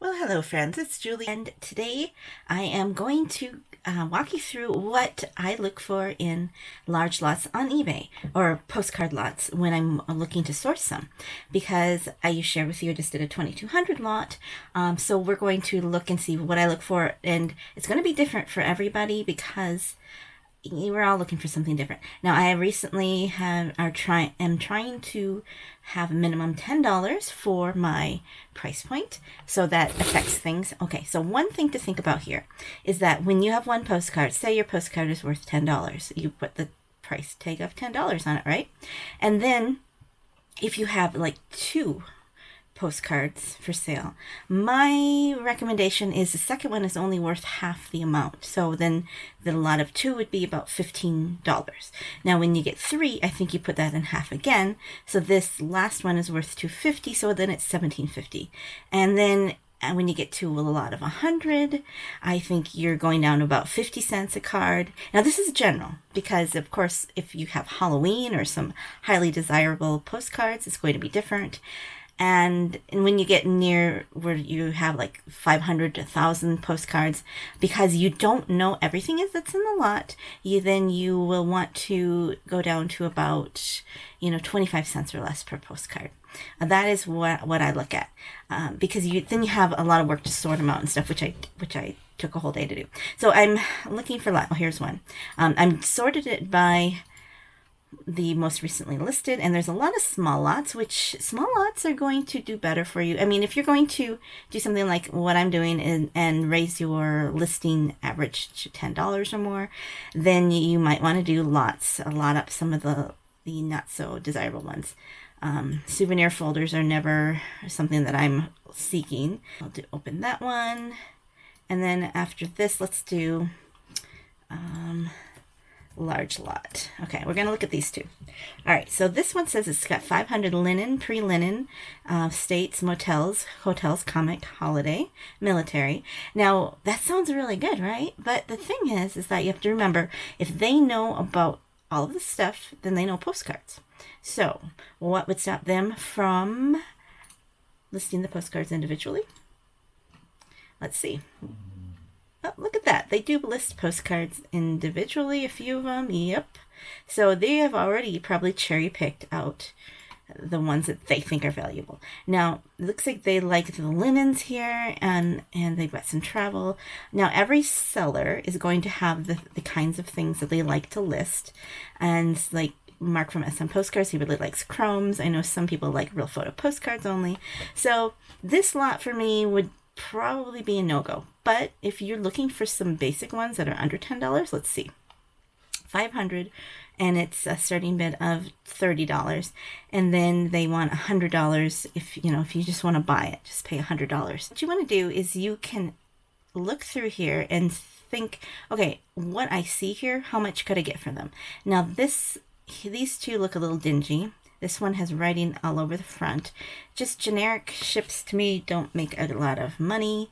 Well, hello friends, it's Julie, and today I am going to walk you through what I look for in large lots on eBay or postcard lots when I'm looking to source some, because I shared with you I just did a 2200 lot, so we're going to look and see what I look for, and it's going to be different for everybody because we're all looking for something different. Now, I recently am trying to have a minimum $10 for my price point, so that affects things. Okay, so one thing to think about here is that when you have one postcard, say your postcard is worth $10, you put the price tag of $10 on it, right? And then if you have like two postcards for sale, my recommendation is the second one is only worth half the amount, so then the lot of two would be about $15. Now when you get three, I think you put that in half again, so this last one is worth $2.50, so then it's $17.50. And then when you get to a lot of 100, I think you're going down to about 50 cents a card. Now this is general, because of course if you have Halloween or some highly desirable postcards, it's going to be different. And when you get near where you have like 500 to 1,000 postcards, because you don't know everything that's in the lot, you will want to go down to about 25 cents or less per postcard. That is what I look at, because then you have a lot of work to sort them out and stuff, which I took a whole day to do. So I'm looking for lot. Oh, here's one. I'm sorted it by the most recently listed, and there's a lot of small lots, which small lots are going to do better for you. I mean, if you're going to do something like what I'm doing and raise your listing average to $10 or more, then you might want to do lots, a lot up some of the not so desirable ones. Souvenir folders are never something that I'm seeking. I'll open that one, and then after this, let's do large lot. Okay, we're going to look at these two. All right, so this one says it's got 500 linen, pre-linen, states, motels, hotels, comic, holiday, military. Now, that sounds really good, right? But the thing is that you have to remember, if they know about all of this stuff, then they know postcards. So, what would stop them from listing the postcards individually? Let's see. Oh, look at that. They do list postcards individually, a few of them. Yep. So they have already probably cherry-picked out the ones that they think are valuable. Now, it looks like they like the linens here, and they've got some travel. Now, every seller is going to have the kinds of things that they like to list. And like Mark from SM Postcards, he really likes chromes. I know some people like real photo postcards only. So this lot for me would probably be a no-go. But if you're looking for some basic ones that are under $10, let's see. 500, and it's a starting bid of $30, and then they want $100 if you just want to buy it. Just pay $100. What you want to do is you can look through here and think, okay, what I see here, how much could I get for them? Now these two look a little dingy. This one has writing all over the front. Just generic ships to me don't make a lot of money.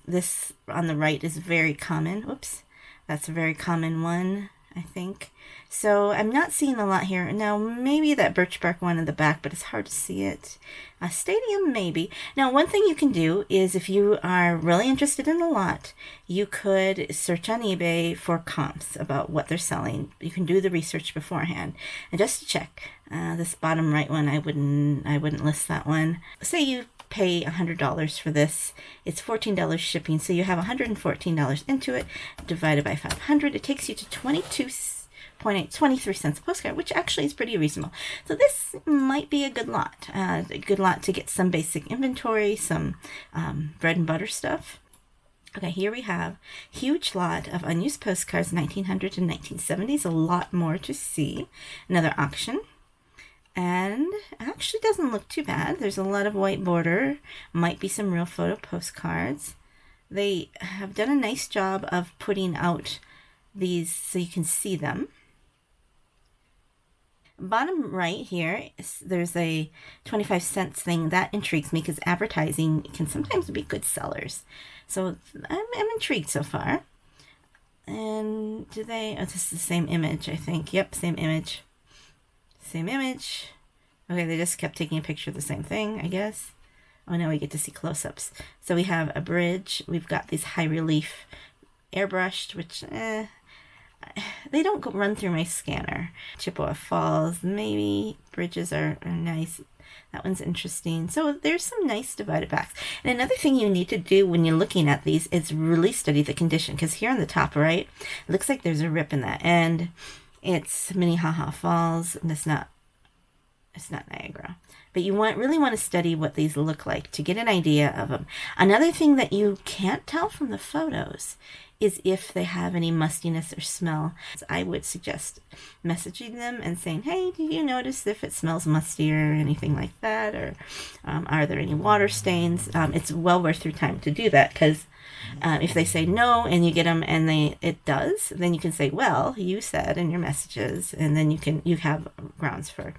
This on the right is very common. Oops, that's a very common one, I think. So I'm not seeing a lot here. Now, maybe that birch bark one in the back, but it's hard to see it. A stadium, maybe. Now, one thing you can do is if you are really interested in the lot, you could search on eBay for comps about what they're selling. You can do the research beforehand. And just to check, this bottom right one, I wouldn't list that one. Say you pay $100 for this. It's $14 shipping, so you have $114 into it. Divided by 500, it takes you to 23 cents a postcard, which actually is pretty reasonable. So this might be a good lot to get some basic inventory, some bread and butter stuff. Okay, here we have huge lot of unused postcards, 1900 to 1970s, a lot more to see. Another auction. And it actually doesn't look too bad. There's a lot of white border, might be some real photo postcards. They have done a nice job of putting out these so you can see them. Bottom right here, there's a 25 cents thing. That intrigues me because advertising can sometimes be good sellers. So I'm intrigued so far. And oh, this is the same image, I think. Yep, same image. Same image. Okay, they just kept taking a picture of the same thing, I guess. Oh, now we get to see close-ups. So we have a bridge. We've got these high relief airbrushed, which they don't run through my scanner. Chippewa Falls, maybe. Bridges are nice. That one's interesting. So there's some nice divided backs. And another thing you need to do when you're looking at these is really study the condition. Because here on the top right, it looks like there's a rip in that. And it's Minnehaha Falls. And it's not Niagara. But you really want to study what these look like to get an idea of them. Another thing that you can't tell from the photos is if they have any mustiness or smell. So I would suggest messaging them and saying, hey, do you notice if it smells musty or anything like that? Or are there any water stains? It's well worth your time to do that, because if they say no and you get them and it does, then you can say, well, you said in your messages, and then you have grounds for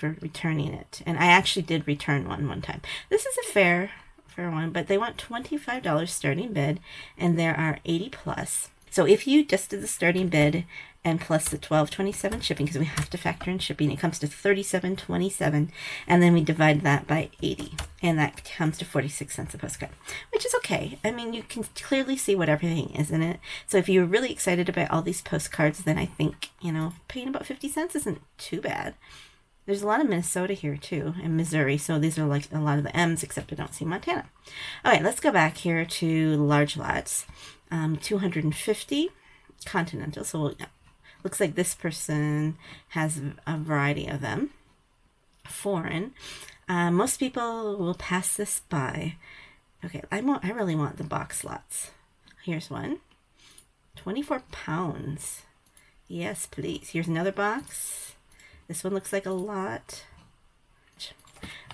returning it. And I actually did return one time. This is a fair one, but they want $25 starting bid, and there are 80 plus. So if you just did the starting bid and plus the $12.27 shipping, because we have to factor in shipping, it comes to $37.27, and then we divide that by 80, and that comes to 46 cents a postcard, which is okay. I mean, you can clearly see what everything is in it. So if you're really excited about all these postcards, then I think, paying about 50 cents isn't too bad. There's a lot of Minnesota here too, and Missouri, so these are like a lot of the M's, except I don't see Montana. All right, let's go back here to large lots. 250 Continental, so looks like this person has a variety of them. Foreign. Most people will pass this by. Okay, I really want the box lots. Here's one. 24 pounds. Yes, please. Here's another box. This one looks like a lot.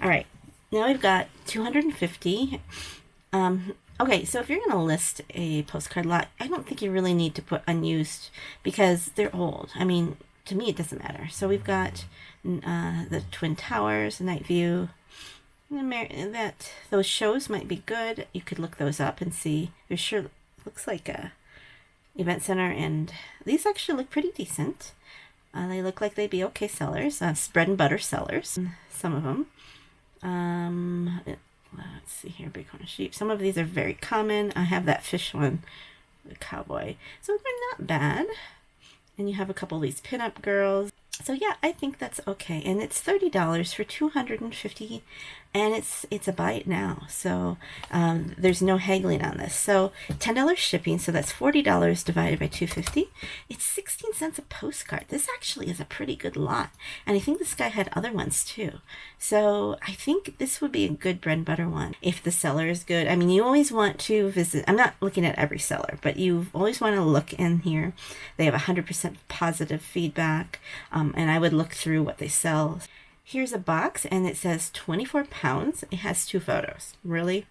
All right, now we've got 250. Okay, so if you're going to list a postcard lot, I don't think you really need to put unused, because they're old. I mean, to me, it doesn't matter. So we've got the Twin Towers, Night View. Those shows might be good. You could look those up and see. There sure looks like a event center, and these actually look pretty decent. They look like they'd be okay sellers, bread and butter sellers, some of them. Let's see here, Bighorn sheep. Some of these are very common. I have that fish one, the cowboy. So they're not bad. And you have a couple of these pinup girls. So yeah, I think that's okay. And it's $30 for 250, and it's a buy it now. So there's no haggling on this. So $10 shipping, so that's $40 divided by 250. It's 16 cents a postcard. This actually is a pretty good lot. And I think this guy had other ones too. So I think this would be a good bread and butter one if the seller is good. I mean, you always want to visit. I'm not looking at every seller, but you always want to look in here. They have 100% positive feedback. And I would look through what they sell. Here's a box, and it says 24 pounds. It has 2 photos. Really?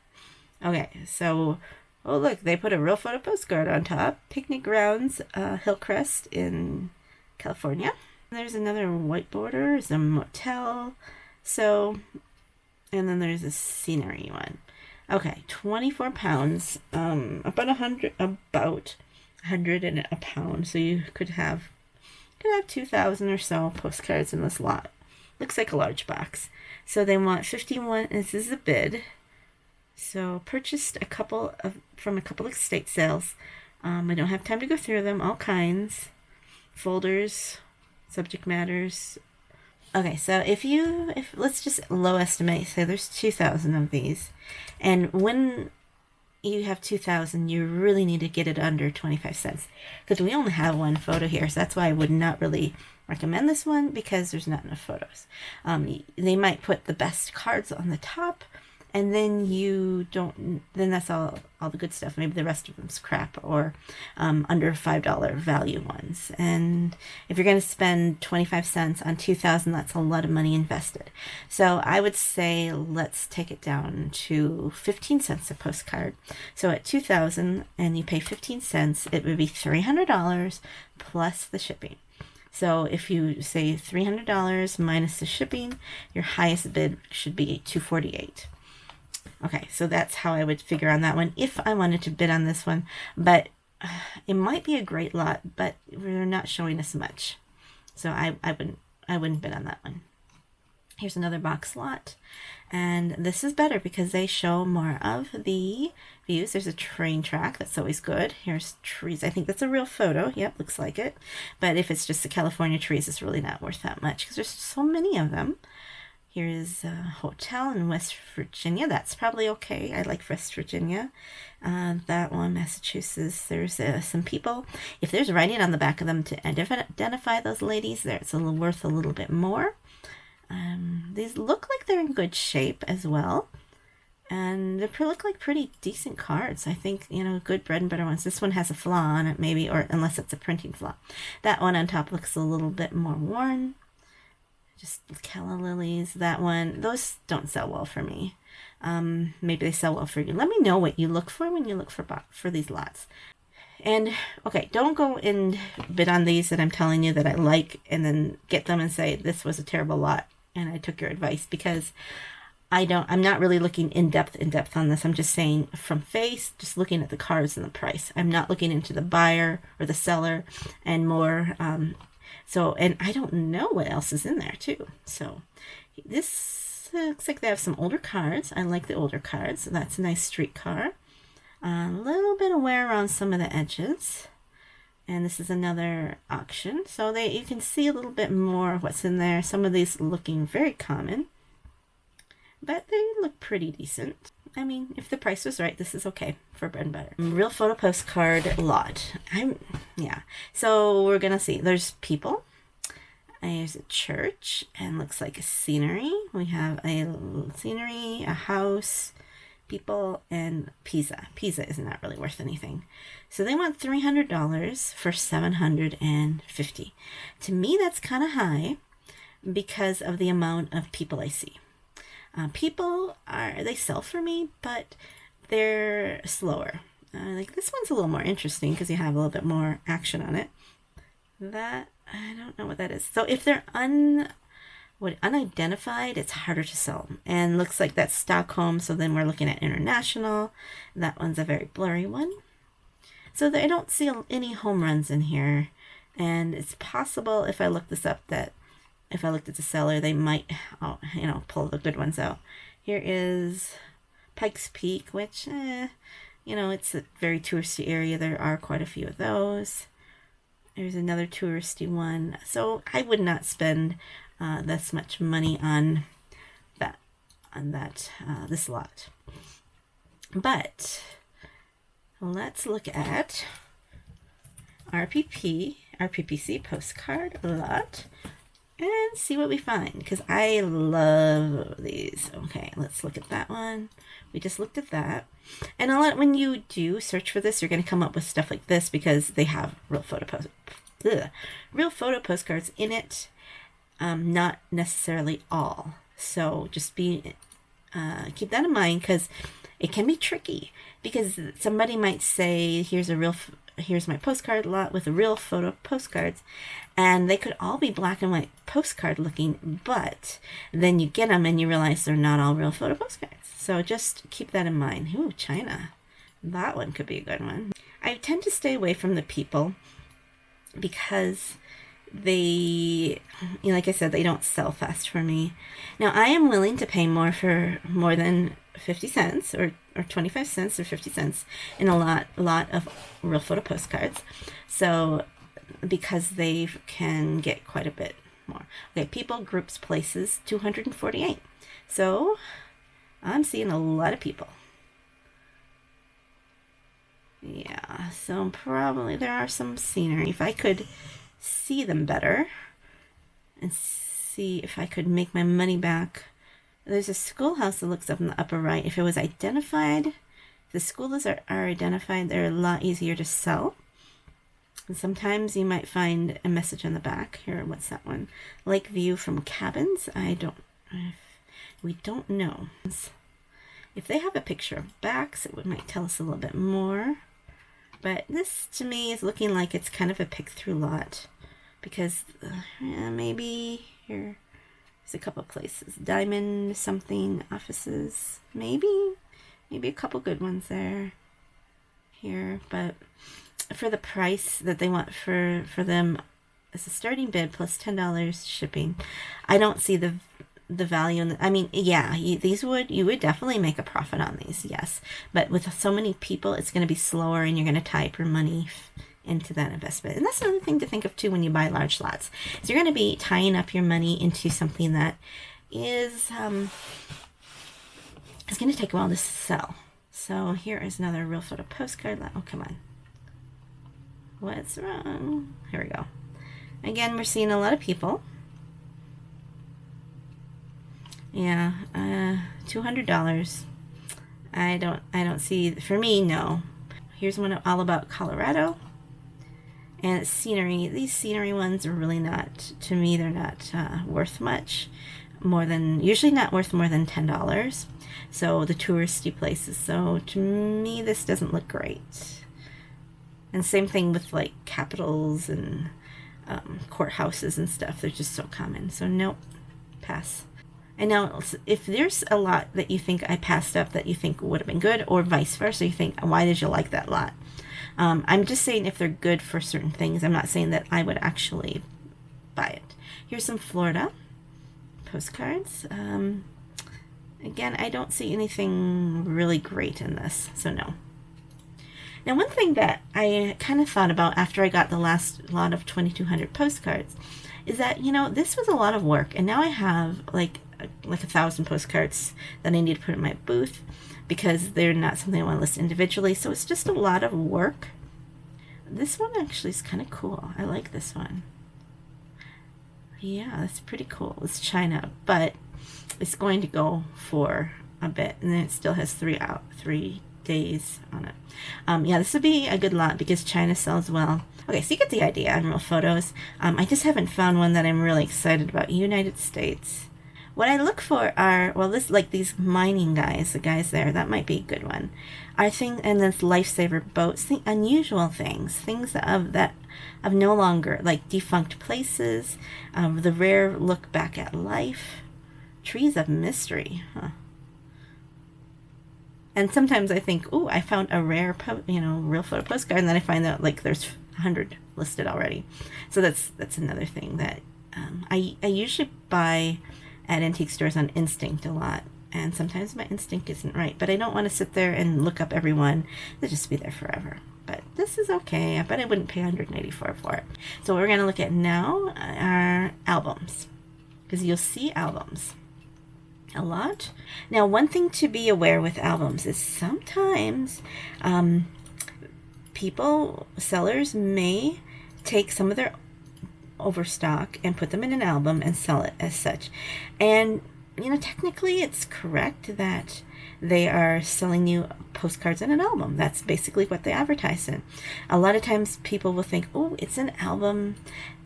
Okay, so, oh look, they put a real photo postcard on top. Picnic Grounds, Hillcrest in California. There's another white border. There's a motel. So, and then there's a scenery one. Okay, 24 pounds. About 100 in a pound. So you could have 2,000 or so postcards in this lot. Looks like a large box. So they want 51. This is a bid. So purchased from a couple of estate sales. I don't have time to go through them. All kinds, folders, subject matters. Okay, so if let's just low estimate. Say there's 2,000 of these, and when you have 2,000, you really need to get it under 25 cents, because we only have one photo here. So that's why I would not really recommend this one, because there's not enough photos. They might put the best cards on the top, and then then that's all the good stuff. Maybe the rest of them's crap, or under $5 value ones. And if you're going to spend 25 cents on 2,000, that's a lot of money invested. So I would say let's take it down to 15 cents a postcard. So at 2,000 and you pay 15 cents, it would be $300 plus the shipping. So if you say $300 minus the shipping, your highest bid should be $248. Okay, so that's how I would figure on that one if I wanted to bid on this one. But it might be a great lot, but they're not showing us much. So I wouldn't bid on that one. Here's another box lot. And this is better because they show more of the views. There's a train track. That's always good. Here's trees. I think that's a real photo. Yep, looks like it. But if it's just the California trees, it's really not worth that much because there's so many of them. Here is a hotel in West Virginia. That's probably okay. I like West Virginia. That one, Massachusetts. There's some people. If there's writing on the back of them to identify those ladies, there it's worth a little bit more. These look like they're in good shape as well. And they look like pretty decent cards. I think, you know, good bread and butter ones. This one has a flaw on it, maybe, or unless it's a printing flaw. That one on top looks a little bit more worn. Just calla lilies. That one, those don't sell well for me. Maybe they sell well for you. Let me know what you look for when you look for these lots. And, okay, don't go and bid on these that I'm telling you that I like and then get them and say, this was a terrible lot and I took your advice, because I'm not really looking in depth on this. I'm just saying from face, just looking at the cards and the price. I'm not looking into the buyer or the seller and more. And I don't know what else is in there too. So this looks like they have some older cards. I like the older cards. That's a nice street car. A little bit of wear on some of the edges. And this is another auction. So you can see a little bit more of what's in there. Some of these looking very common, but they look pretty decent. I mean, if the price was right, this is okay for bread and butter. Real photo postcard lot. So we're gonna see. There's people. There's a church, and looks like a scenery. We have a scenery, a house, people, and Pisa. Pisa is not really worth anything. So they want $300 for $750. To me, that's kind of high because of the amount of people I see. People they sell for me, but they're slower. Like this one's a little more interesting because you have a little bit more action on it. That, I don't know what that is. So if they're unidentified, it's harder to sell. And looks like that's Stockholm, so then we're looking at international. That one's a very blurry one. So I don't see any home runs in here. And it's possible, if I look this up, that if I looked at the seller, they might, pull the good ones out. Here is Pikes Peak, which, it's a very touristy area. There are quite a few of those. There's another touristy one. So I would not spend this much money on this lot. But let's look at RPPC Postcard Lot and see what we find, because I love these. Okay, let's look at that one. We just looked at that. And when you do search for this, you're going to come up with stuff like this because they have real photo postcards in it. Not necessarily all. So just keep that in mind, because it can be tricky, because somebody might say, here's my postcard lot with a real photo postcards, and they could all be black and white postcard looking, but then you get them and you realize they're not all real photo postcards. So just keep that in mind. Ooh, China. That one could be a good one. I tend to stay away from the people because they, like I said, they don't sell fast for me. Now, I am willing to pay more than 50 cents or 25 cents or 50 cents in a lot of real photo postcards. So, because they can get quite a bit more. Okay, people, groups, places, 248. So, I'm seeing a lot of people. Yeah, so probably there are some scenery. If I could see them better and see if I could make my money back. There's a schoolhouse that looks up in the upper right. If it was identified, if the schools are identified, they're a lot easier to sell. And sometimes you might find a message on the back. Here, what's that one? Lake view from cabins. We don't know. If they have a picture of backs, it might tell us a little bit more. But this, to me, is looking like it's kind of a pick-through lot. Because maybe here's a couple places. Diamond something offices. Maybe a couple good ones there. Here. But for the price that they want for them as a starting bid plus $10 shipping, I don't see the the value in I mean, yeah, you would definitely make a profit on these, yes. But with so many people, it's going to be slower, and you're going to tie up your money into that investment. And that's another thing to think of too when you buy large lots. So you're going to be tying up your money into something that is it's going to take a while to sell. So here is another real photo postcard lot. Oh, come on. What's wrong? Here we go. Again, we're seeing a lot of people. Yeah, $200. I don't see, for me, no. Here's one all about Colorado. And it's scenery. These scenery ones are really not, to me, they're not worth much. Usually not worth more than $10. So the touristy places. So to me, this doesn't look great. And same thing with like capitals and courthouses and stuff. They're just so common. So nope, pass. And now, if there's a lot that you think I passed up that you think would have been good, or vice versa, you think, why did you like that lot? I'm just saying if they're good for certain things. I'm not saying that I would actually buy it. Here's some Florida postcards. Again, I don't see anything really great in this, so no. Now, one thing that I kind of thought about after I got the last lot of 2,200 postcards is that, this was a lot of work, and now I have like 1,000 postcards that I need to put in my booth because they're not something I want to list individually, so it's just a lot of work. This one actually is kind of cool. I like this one. Yeah, that's pretty cool. It's China, but it's going to go for a bit, and then it still has 3 days on it. Yeah, this would be a good lot because China sells well. Okay, so you get the idea on real photos. I just haven't found one that I'm really excited about. United States. What I look for are, these mining guys, the guys there, that might be a good one. And this lifesaver boats, unusual things that of no longer, like defunct places, the rare look back at life, trees of mystery, huh? And sometimes I think, ooh, I found a rare, real photo postcard, and then I find out like there's 100 listed already. So that's another thing that I usually buy at antique stores on instinct a lot, and sometimes my instinct isn't right, but I don't want to sit there and look up every one. They'll just be there forever. But this is okay, but I wouldn't pay $184 for it. So what we're going to look at now are albums, because you'll see albums a lot. Now, one thing to be aware with albums is sometimes sellers may take some of their overstock and put them in an album and sell it as such. And, technically it's correct that they are selling you postcards in an album. That's basically what they advertise in. A lot of times people will think, oh, it's an album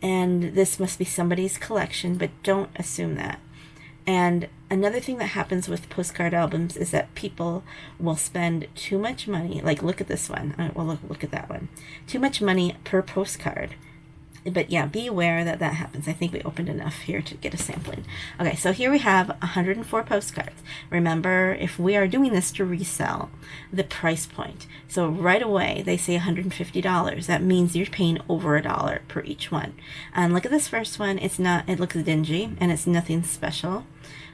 and this must be somebody's collection, but don't assume that. And another thing that happens with postcard albums is that people will spend too much money. Like, look at this one. Well, look at that one. Too much money per postcard. But yeah, be aware that happens. I think we opened enough here to get a sampling. Okay, so here we have 104 postcards. Remember, if we are doing this to resell, the price point. So right away, they say $150. That means you're paying over $1 per each one. And look at this first one. It looks dingy, and it's nothing special.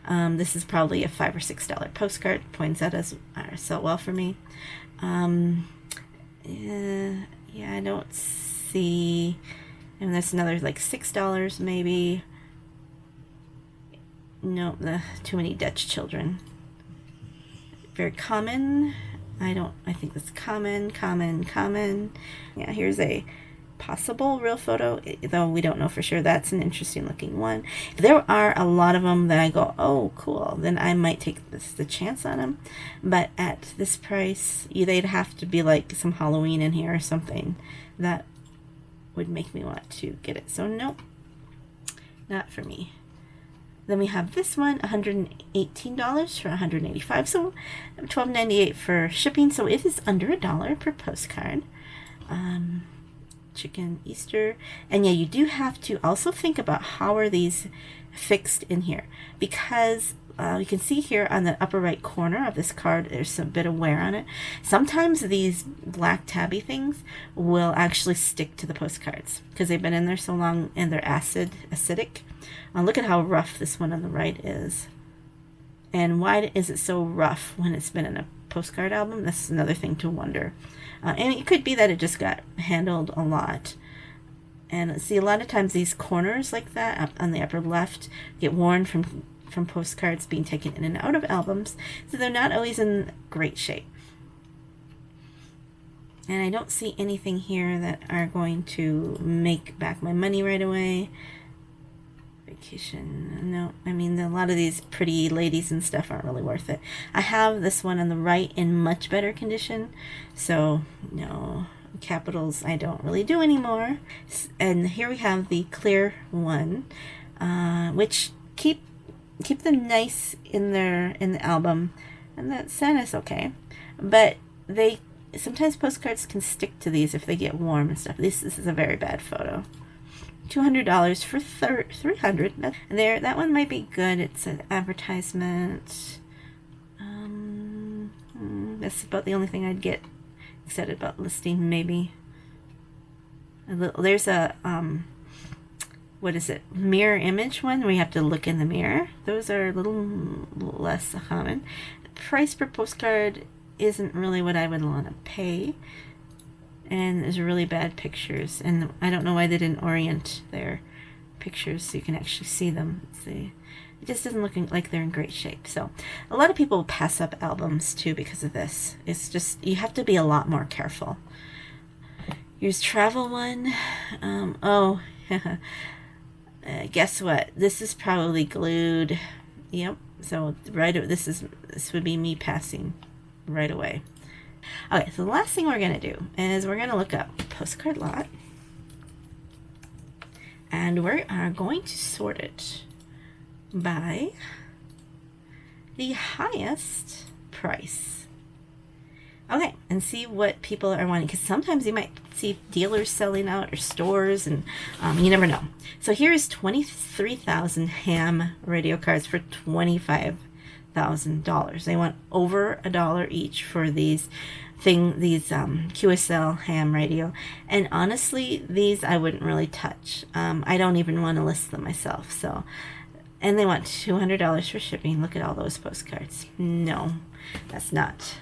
This is probably a $5 or $6 postcard. Points out as sell well for me. Yeah, I don't see. And that's another like $6 maybe. No, too many Dutch children. Very common. I think that's common. Yeah, here's a possible real photo, though we don't know for sure. That's an interesting looking one. If there are a lot of them that I go, oh, cool, then I might take the chance on them. But at this price, they'd have to be like some Halloween in here or something that would make me want to get it. So nope, not for me. Then we have this one, $118 for 185, so $12.98 for shipping. So it is under $1 per postcard. Chicken Easter, and yeah, you do have to also think about how are these fixed in here, because you can see here on the upper right corner of this card, there's a bit of wear on it. Sometimes these black tabby things will actually stick to the postcards because they've been in there so long and they're acidic. Look at how rough this one on the right is. And why is it so rough when it's been in a postcard album? That's another thing to wonder. And it could be that it just got handled a lot. And see, a lot of times these corners like that up on the upper left get worn from postcards being taken in and out of albums, so they're not always in great shape. And I don't see anything here that are going to make back my money right away. Vacation, no. I mean, a lot of these pretty ladies and stuff aren't really worth it. I have this one on the right in much better condition, so no. Capitals I don't really do anymore. And here we have the clear one, which keep them nice in the album, and that scent is okay, but they sometimes postcards can stick to these if they get warm and stuff. This is a very bad photo. $200 for $300. There, that one might be good. It's an advertisement. That's about the only thing I'd get excited about listing. Maybe there's a what is it, mirror image one where you have to look in the mirror. Those are a little less common. Price per postcard isn't really what I would want to pay, and there's really bad pictures, and I don't know why they didn't orient their pictures so you can actually see them. See, it just doesn't look like they're in great shape. So a lot of people pass up albums too because of this. It's just, you have to be a lot more careful. Here's travel one. Guess what? This is probably glued. Yep. So this would be me passing right away. Okay, so the last thing we're going to do is we're going to look up Postcard Lot, and we are going to sort it by the highest price. Okay, and see what people are wanting, because sometimes you might see dealers selling out or stores, and you never know. So here is 23,000 ham radio cards for $25,000. They want over $1 each for these QSL ham radio, and honestly, these I wouldn't really touch. I don't even want to list them myself. So, and they want $200 for shipping. Look at all those postcards. No, that's not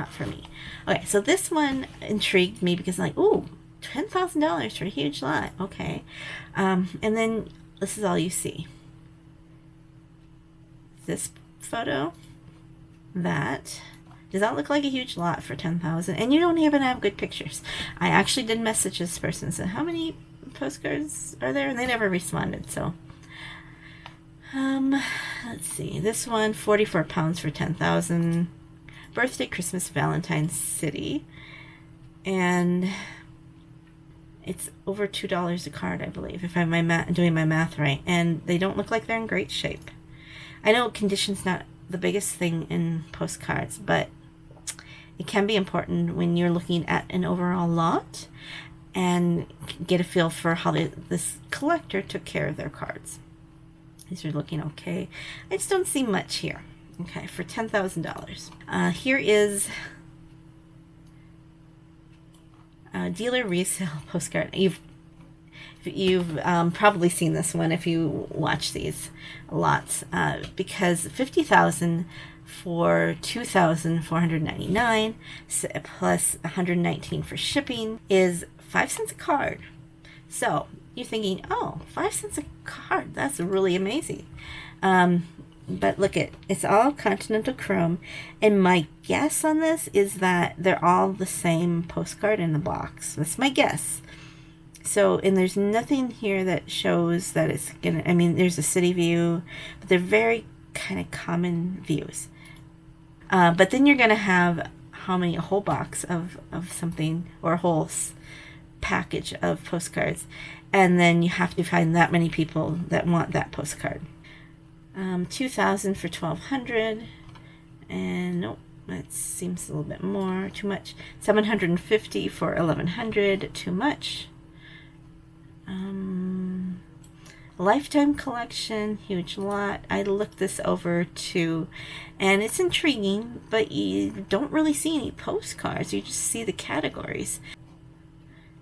for me. Okay, so this one intrigued me because I'm like, ooh, $10,000 for a huge lot. Okay, and then this is all you see. This photo, that does not look like a huge lot for $10,000, and you don't even have good pictures. I actually did message this person and said, how many postcards are there? And they never responded. So let's see, this one, 44 pounds for $10,000. Birthday, Christmas, Valentine's City, and it's over $2 a card, I believe, if I'm doing my math right, and they don't look like they're in great shape. I know condition's not the biggest thing in postcards, but it can be important when you're looking at an overall lot and get a feel for how this collector took care of their cards. These are looking okay. I just don't see much here. Okay, for $10,000. Here is a dealer resale postcard. You've probably seen this one if you watch these lots, because $50,000 for $2,499 plus $119 for shipping is 5 cents a card. So you're thinking, oh, 5 cents a card, that's really amazing. But look, it's all Continental Chrome, and my guess on this is that they're all the same postcard in the box. That's my guess. So, and there's nothing here that shows that it's gonna, I mean, there's a city view, but they're very kind of common views. But then you're gonna have a whole box of something, or a whole package of postcards, and then you have to find that many people that want that postcard. $2,000 for $1,200, and nope, that seems a little bit more, too much. $750 for $1,100, too much. Lifetime collection, huge lot. I looked this over too, and it's intriguing, but you don't really see any postcards. You just see the categories.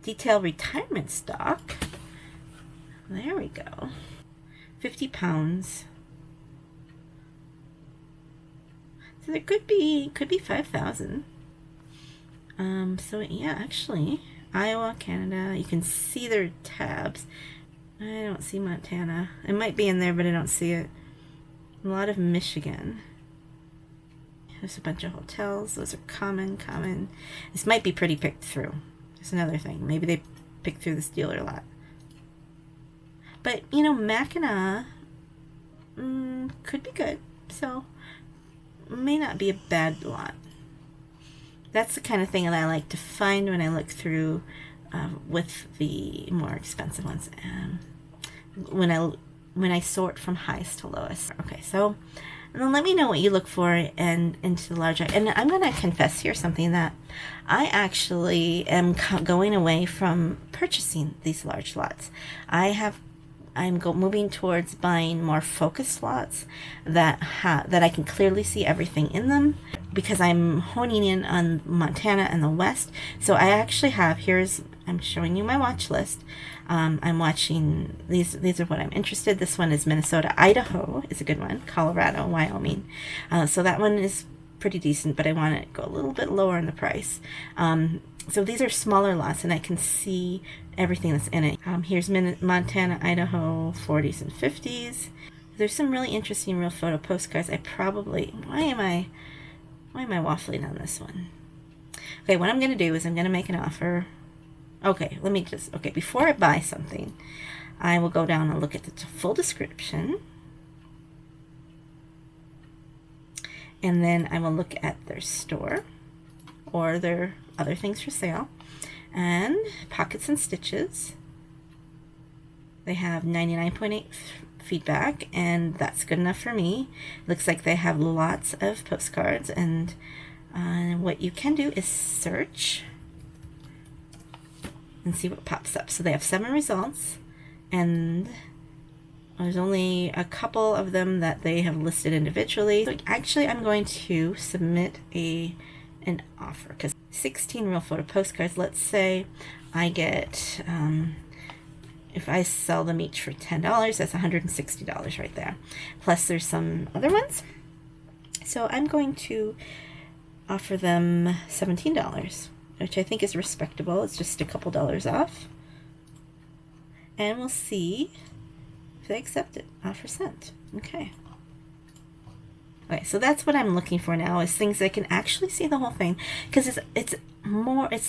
Detail retirement stock. There we go. 50 pounds. So there could be 5,000. So yeah, actually, Iowa, Canada. You can see their tabs. I don't see Montana. It might be in there, but I don't see it. A lot of Michigan. There's a bunch of hotels. Those are common. This might be pretty picked through. That's another thing. Maybe they picked through this dealer lot. But, you know, Mackinac could be good. So, may not be a bad lot. That's the kind of thing that I like to find when I look through with the more expensive ones. When I sort from highest to lowest. Okay, so let me know what you look for and into the larger. And I'm going to confess here something that I actually am going away from purchasing these large lots. I'm moving towards buying more focused lots that I can clearly see everything in them, because I'm honing in on Montana and the West. So I actually have, I'm showing you my watch list. I'm watching, these are what I'm interested. This one is Minnesota. Idaho is a good one. Colorado, Wyoming. So that one is pretty decent, but I want to go a little bit lower in the price. So these are smaller lots, and I can see everything that's in it. Here's Montana, Idaho, 40s and 50s. There's some really interesting real photo postcards. Why am I waffling on this one? Okay, what I'm going to do is I'm going to make an offer. Okay, before I buy something, I will go down and look at the full description. And then I will look at their store or their other things for sale. And pockets and stitches. They have 99.8 feedback, and that's good enough for me. Looks like they have lots of postcards, and what you can do is search and see what pops up. So they have 7 results, and there's only a couple of them that they have listed individually. So actually, I'm going to submit an offer, because 16 real photo postcards. Let's say I get, if I sell them each for $10, that's $160 right there. Plus there's some other ones. So I'm going to offer them $17, which I think is respectable. It's just a couple dollars off. And we'll see if they accept it. Offer sent. Okay. Okay, so that's what I'm looking for now, is things that I can actually see the whole thing, because it's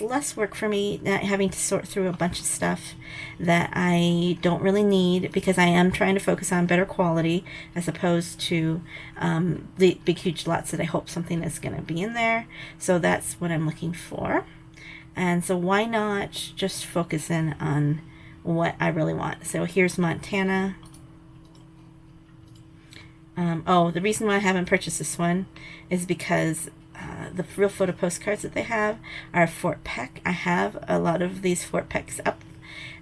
less work for me not having to sort through a bunch of stuff that I don't really need, because I am trying to focus on better quality as opposed to the big huge lots that I hope something is going to be in there. So that's what I'm looking for. And so why not just focus in on what I really want? So here's Montana. The reason why I haven't purchased this one is because the real photo postcards that they have are Fort Peck. I have a lot of these Fort Pecks up,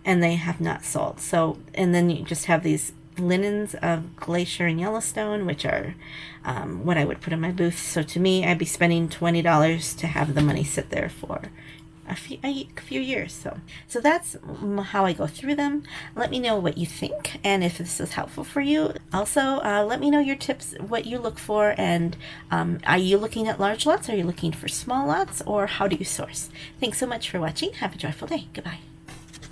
and they have not sold. So, and then you just have these linens of Glacier and Yellowstone, which are what I would put in my booth. So to me, I'd be spending $20 to have the money sit there for a few years. So that's how I go through them. Let me know what you think, and if this is helpful for you. Also, let me know your tips, what you look for, and are you looking at large lots? Are you looking for small lots? Or how do you source? Thanks so much for watching. Have a joyful day. Goodbye.